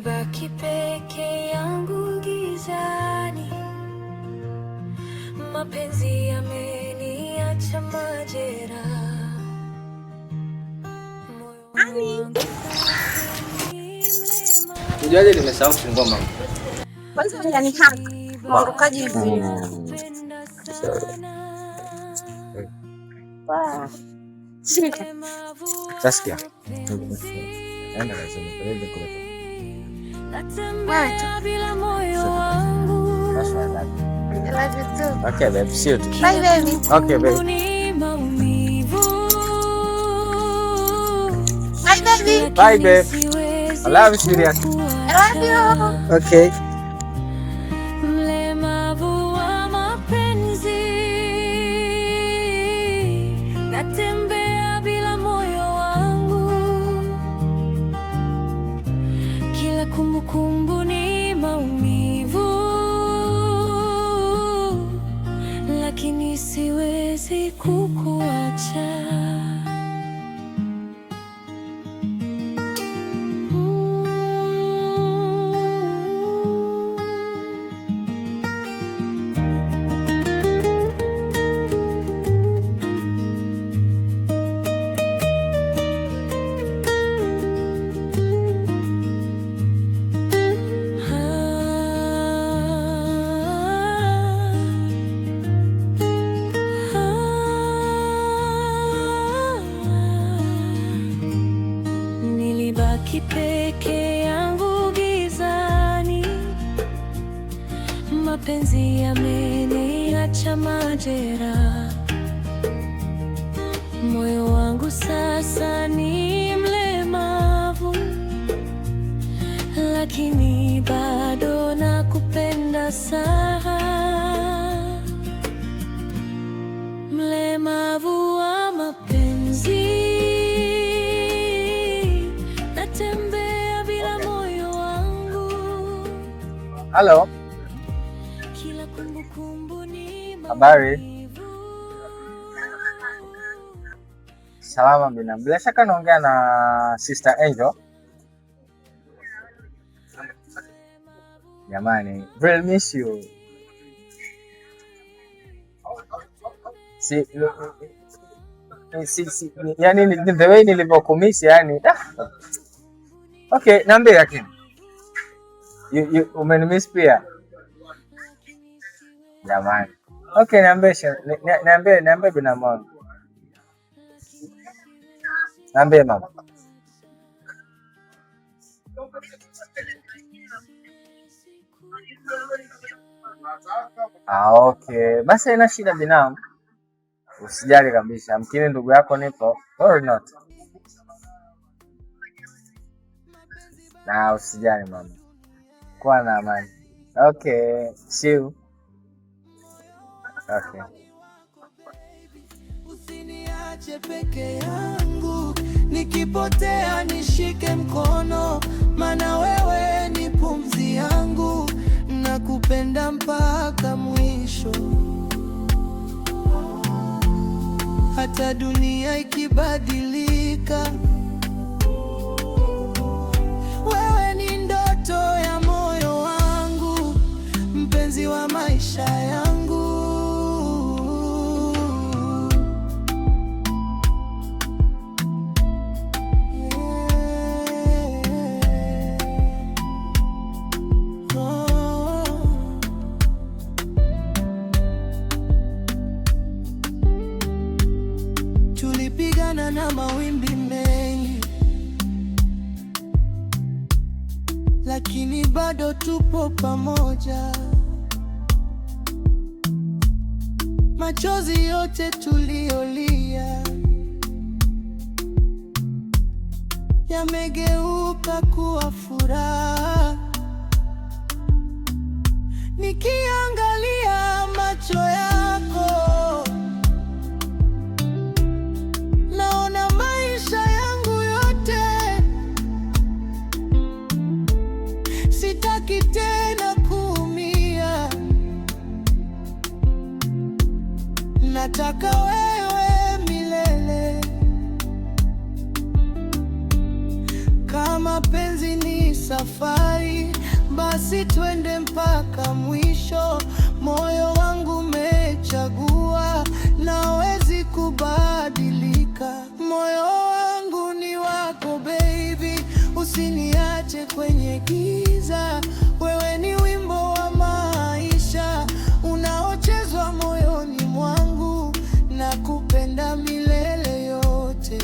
nilibaki peke yangu gizani, mapenzi yameniacha majeraha. Ujuaje nimesahau kufungua mama? Kwanza yani hapa. Warukaji hivi. Shika. Sasikia. Enda lazima peleke kule. Natembea bila moyo wangu. I love you too. Okay, babe. See you. Bye, baby. Okay, babe. Bye, baby. Bye, babe. I love you, sweetheart. I love you. Okay. Mlemavu wa mapenzi, natembea bila moyo wangu, kila kumbukumbu ni maumivu, lakini siwezi kukuacha. Nilibaki peke yangu gizani, mapenzi yameniacha majeraha. Moyo wangu sasa ni mlemavu, lakini bado nakupenda sana. Mlemavu wa mapenzi, natembea bila moyo wangu. Hello. Kila kumbukumbu ni Habari. Salama bina. Bila shaka naongea na Sister Angel. Jamani, really miss you. Yani the way nilivyokumisi yani. Okay, niambie lakini. You umenimiss pia? Jamani. Okay, niambie bina mama. Niambie mama. Okay. Basi haina shida binamu. Usijali kabisa. Mkini ndugu yako nipo. Or not. Na usijali mama. Kuwa na amani. Okay. See you. Okay. Usiniache peke yangu, nikipotea nishike mkono, maana wewe ni pumzi yangu, nakupenda mpaka mwisho. Hata dunia ikibadilika, wewe ni ndoto ya moyo wangu, mpenzi wa maisha yangu. Tulipigana na mawimbi mengi, lakini bado tupo pamoja. Machozi yote tuliolia yamegeuka kuwa furaha. Nikiangalia macho yako, naona maisha yangu yote. Sitaki tena kuumia, nataka wewe milele. Kama penzi ni safari, basi twende mpaka mwisho. Moyo wangu umechagua, nawezi kubadilika. Moyo wangu ni wako baby, usiniache kwenye giza. Wewe ni wimbo wa maisha unaochezwa moyoni mwangu, na kupenda milele yote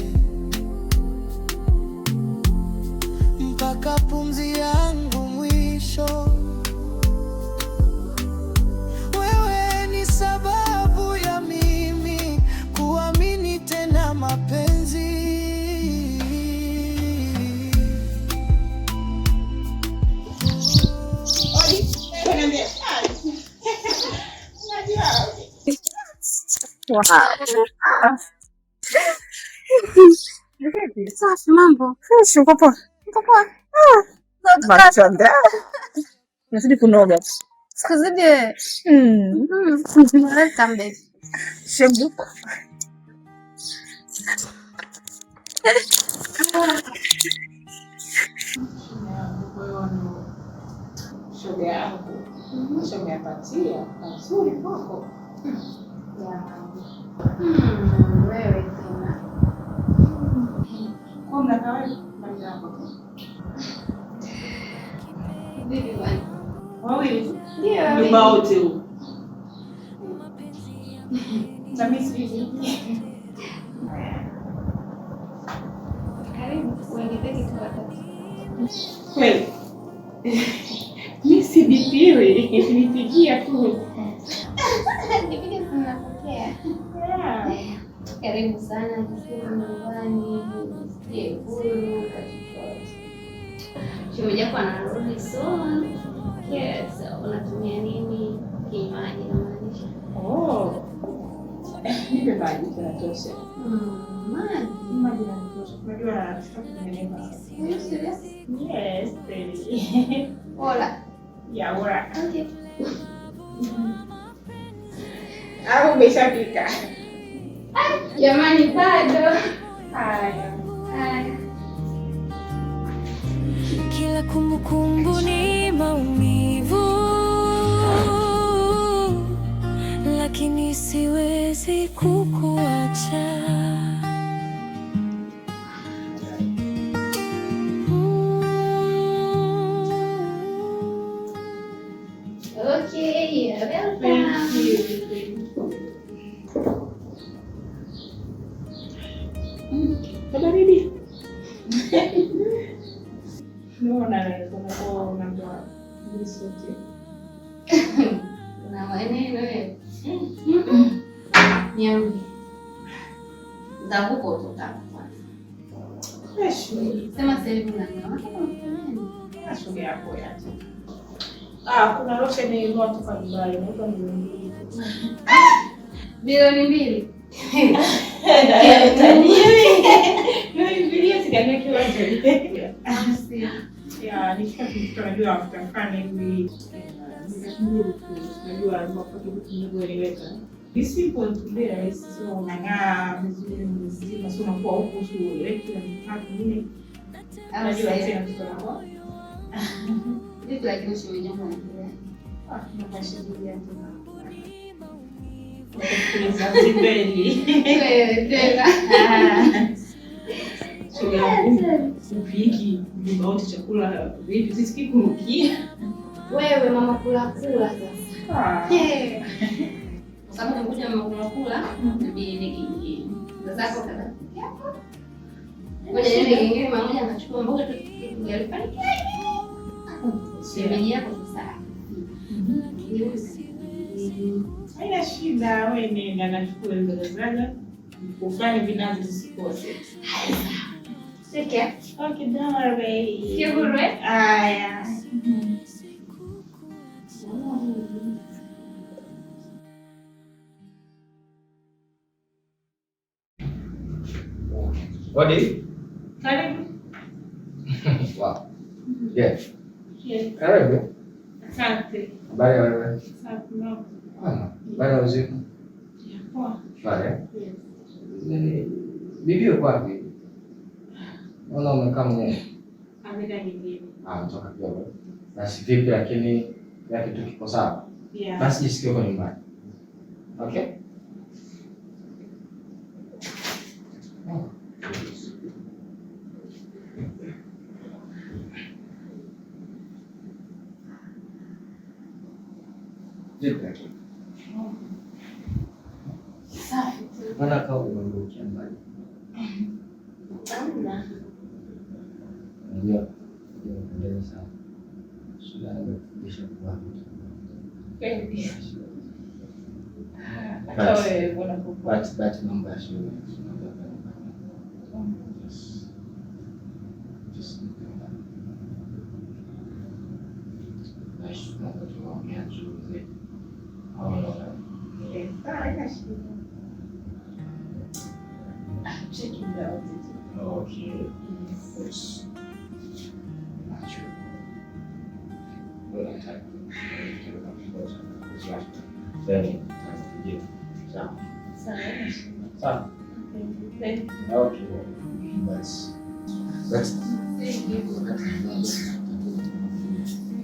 mpaka pumzi yangu mwisho. Wewe ni sababu ya mimi kuamini tena mapenzi. Wow. Safi, mambo fresh? Uko poa? Uko poa? Nazidi kunoga. Sikuzidi. Welcome baby. Shebu. Shoga yangu ushamepatia nzuri kwako. Wewe tena. Kwa mnakaa wewe mali yako. Bibi bwana. Wawili. Ndio. Nyumba wote huko. Na mimi siji. Karibu, uendelee kitu. Kweli. Mimi sibipiwi, nipigia tu. Nipige simu napokea. Karibu sana, nisikie nyumbani, nisikie huru kachochote. Shemeji yako anarudi soon. Yes, unatumia nini kinywaji namaanisha? Oh. Nipe maji tunatosha. Maji yanatosha. Unajua tutakunenepa. Are you serious? Yes, baby. Hola. Ya, ora. Okay. Au umeshapika? Jamani bado. Haya. Haya. Kila kumbukumbu ni maumivu, lakini siwezi kukuacha. Okay, welcome. Thank you. Baba bibi. Naona leo kwa unaambiwa nisote. Na maneno wewe. Niambi. Za huko tutaka kwanza. Fresh. Sema sasa hivi unaniona. Ashughuli yako yacha. Kuna lotion ile kutoka Dubai, inaitwa milioni 2. Milioni 2. Milioni 2 sigani kiwa nje. Ya, nikajua kutafanya hivi. Najua mapato kueleweka. This simple today sio unang'aa vizuri mzima, sio unakuwa huko shule kila mtatu nini. Najua tena tutakuwa. Vipi lakini shemeji yangu anaendelea? Tunashuhudia tena. Kwa zibeli. Wewe tena. Upiki wote chakula vipi sisi kurukia. Wewe mama kula sasa. Kwa sababu ngoja mama kula inabidi ni kingine. Sasa hapo kada. Ngoja niende kingine mama moja akachukua mboga tu tungelifanikia. Shemeji yako sasa. Haina shida, wewe nenda nachukua mbele zaga. Ufanye vinazi zisikose. Take care. Okay, don't worry. Sikia huru eh? Aya. Odi? Karibu. Wow. Yes. Yes. Karibu. Asante. Habari ya wewe? Asante mama. Habari ya usiku? Poa. Pale. Yes. Bibi yuko wapi? Naona umekaa mwenyewe. Ameenda nyingine. Mtoka kidogo. basi vipi, lakini kila kitu kiko sawa. Yeah. Basi jisikie uko nyumbani. Okay? Vipi? Safi tu. Mbona kama umeondoka mbali? Hamna. Unajua unapendeza sana. Shida ni kufundisha kwa watu. Kweli. Hata wewe unapokuwa But mambo ya shule.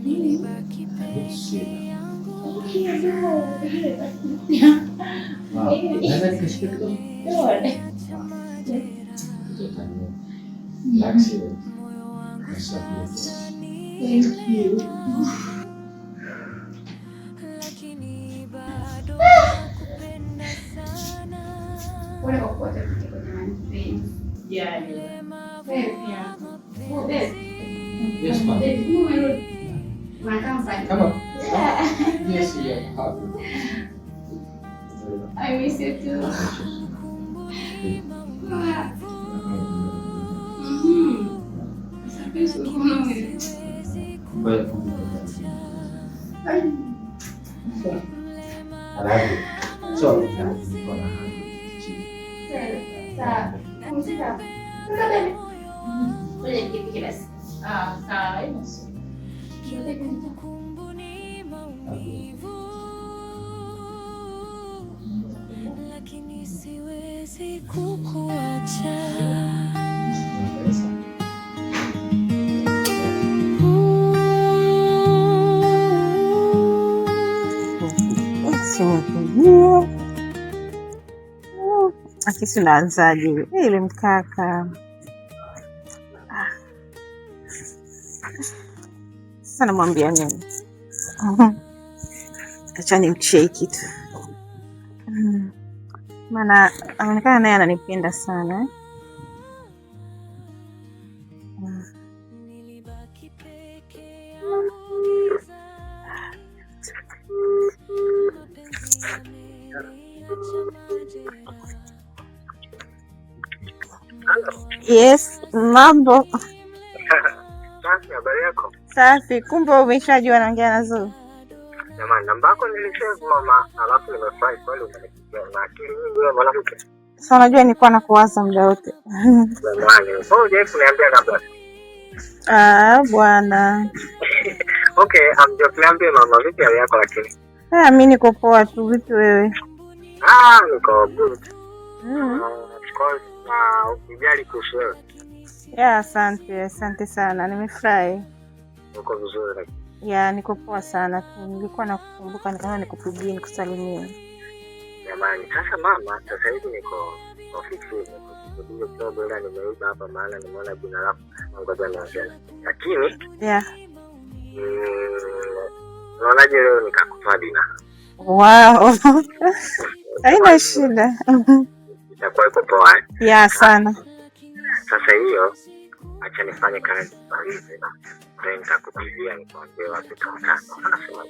Nilibaki peke yangu. Lakini bado nakupenda sana. Pole kwa kuacha kucheka jamani mpenzi. yani. Wewe pia. Wewe. Yes, ma'am. Umerudi. Unakaa mbali. Come on. Yes, you are happy. I miss you too. Sasa uko na mimi. But I love you. So, Sawa. Pumzika. Sasa bebe. Ngoja nikipike basi. Sawa, hiyo. Kumbukumbu ni maumivu, lakini siwezi kukuacha. Akisi unaanzaje ile mkaka? Sasa namwambia nini? Acha nimcheki tu. Maana anaonekana naye ananipenda sana. Nilibaki peke yangu. Yes, mambo. Safi, habari yako? Safi, kumbe umeshajua naongea na Zuu. Jamani, namba yako nilisave mama, alafu nimefurahi kweli umenipigia na akili nyingi wewe mwanamke. Sasa unajua nilikuwa nakuwaza muda wote. Jamani, wewe je, kuniambia kabla? Bwana. Okay, amjokniambia mama, vipi hali yako lakini? Mimi niko poa tu, vipi wewe? Niko good. Of course, ukijali kuhusu wewe. Asante sana, nimefurahi. Uko vizuri lakini? Niko poa sana tu. Nilikuwa nakukumbuka nikaona nikupigie nikusalimie. Jamani, sasa mama, sasa hivi niko ofisini. Ndio kidogo ila nimeiba hapa maana nimeona jina lako. Ngoja nianze. Lakini unaonaje leo nikakutoa dina? Wow. Haina shida. Itakuwa iko poa. Sana. Sasa hiyo acha nifanye kazi hizi. Ndio nitakupigia nikwambie wapi tunasema.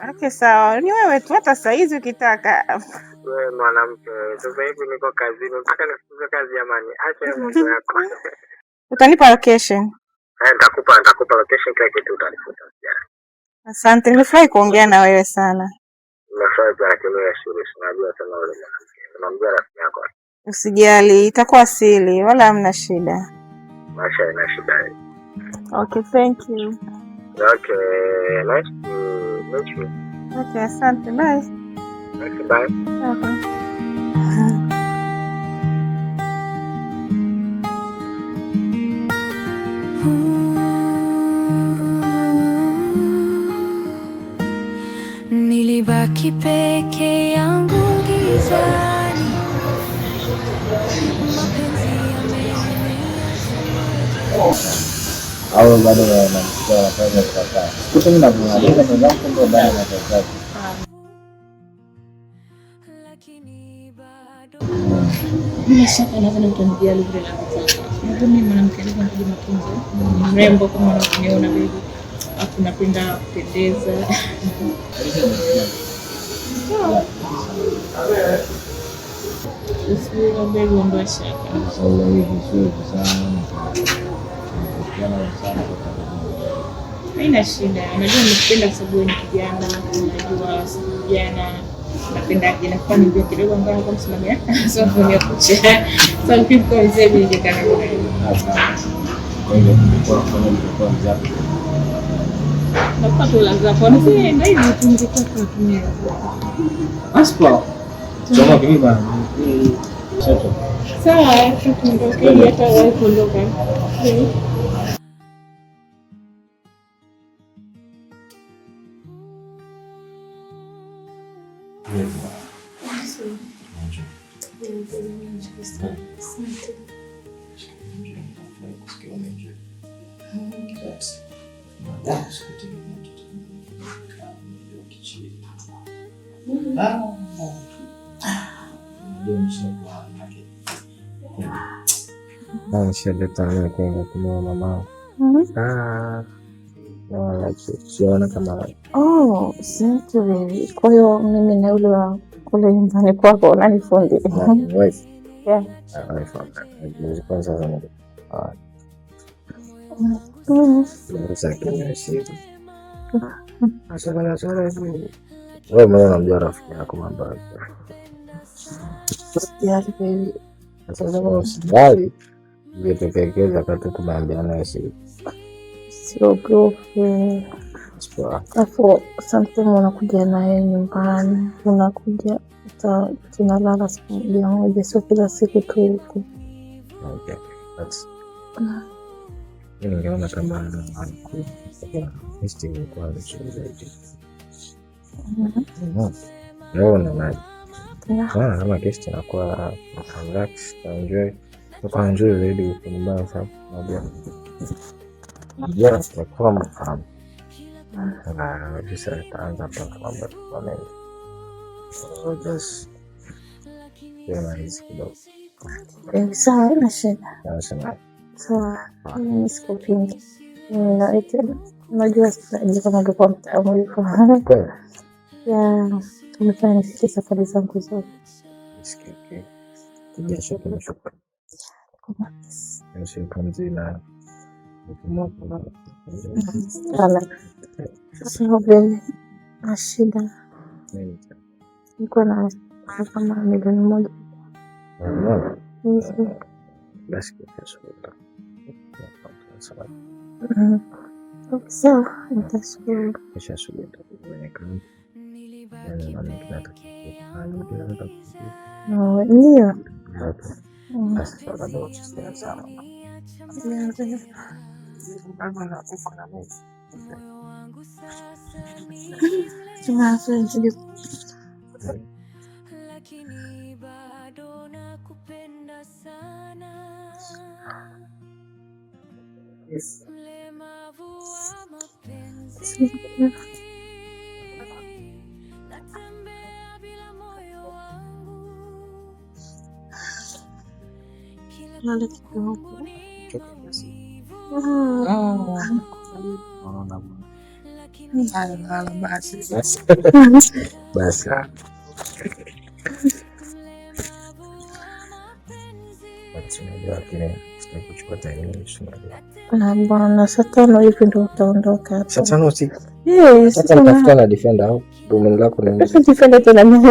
Okay, sawa. Ni wewe tu hata saa hizi ukitaka. Wewe mwanamke, sasa hivi niko kazini mpaka nifunge kazi jamani. Acha mambo yako. Utanipa location? Nitakupa location kila kitu utanifuta. Asante, nimefurahi kuongea na wewe sana. Nimefurahi kwa kile ya shule, unajua sana wale mwanamke. Unamjua rafiki yako. Usijali, itakuwa siri, wala hamna shida. Maisha ina shida. Okay, thank you. Okay, nice to meet you. Okay, asante, bye. Okay, bye. Okay. Nimebaki peke yangu gizani, mapenzi au bado wanamsikia wanafanya kukataa. Kitu mimi namuuliza mwenzangu ndio ndani na kazi. Bila shaka nadhani utanijali vile navyotaka. Nadhani mwanamke alivyo anajua matunzo. Mrembo kama unavyoona baby. Hapo napenda kupendeza. Usiwe baby ondoa shaka. Sasa hivi vizuri sana. Haina shida. Unajua nimependa kwa sababu ni kijana, unajua kijana napenda inakuwa ni ndio kidogo ngao kama msimamia. Sio kwa kucha. Sasa kitu kwa mzee ni kana kwa hiyo. Kwa hiyo nilikuwa mzako. Nakuwa tu lazima kwa nini na hivi tungekuwa tunatumia. Aspa. Choma kiba. Sasa. Sawa, tuondoke hata wewe kuondoka. Nishaleta mimi kwenda kumwona mama. Siona kama sijui. Kwa hiyo mimi na yule wa kule nyumbani kwako unanifundi. Yeah. Kwanza wewe mwenyewe unamjua rafiki yako mambo yake. Usijali, ngetekekeza kati tumeambiana siogope. Alafu sometimes unakuja naye nyumbani, unakuja tunalala siku moja, sio kila siku tu huku. Okay, ningeona kama history kwa zaidi. Naona maji. Kama kesti inakuwa relax, enjoy. Kwa enjoy zaidi kwa nyumbani sasa. Yes, kwa mfano. Na visa taanza kwa mambo kwa mengi. So just hizi kidogo. Sawa, na shida. Nasema. Sawa, mimi sikupingi. Unajua sasa kama ungekuwa mtaalamu yuko. Ya, tumefanya nifike safari zangu zote. Sikiki. Kijasho kimeshuka. Nimeshuka mzima. Sasa vile na shida. Niko na kama milioni moja. Basi kesho. Sawa, nitashukuru. Kesho asubuhi nitakuja kama ndio. lakini bado nakupenda sana. Mlemavu wa mapenzi, natembea bila moyo wangu, kila kidogo basi bwana, saa 5 hivi ndo utaondoka. Saa 5 usiku? Sasa nitafuta na defender au dume lako ni defender tena mimi.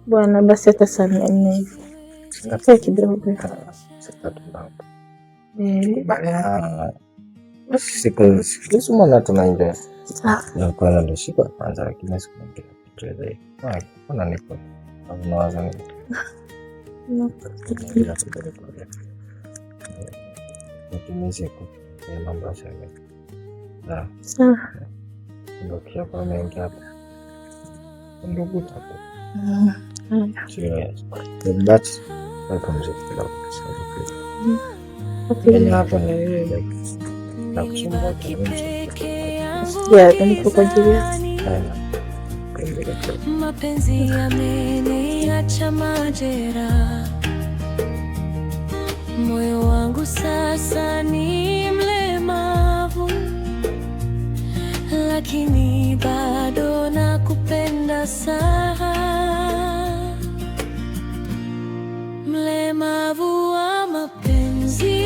Bwana, basi hata saa 4 hivi. Sasa kidogo. Siku mbona tunaendelea? Na kwa ndo siku ya kwanza lakini siku nyingine tuendelee. Kuna niko nawaza nini? Tumize kwa mambo ya shamba. Sawa. ndio tutakuwa mengi hapa. Ndugu tapo. Cheers. But napumzika kidogo sababu hapa na yeye na kusumbua nipo kwa ajili ya mapenzi yameniacha majeraha, moyo wangu sasa ni mlemavu, lakini bado nakupenda sana. Mlemavu wa mapenzi,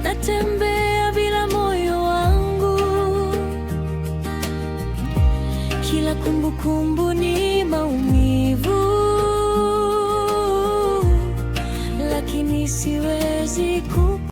natembea bila moyo wangu, kila kumbukumbu ni maumivu, lakini siwezi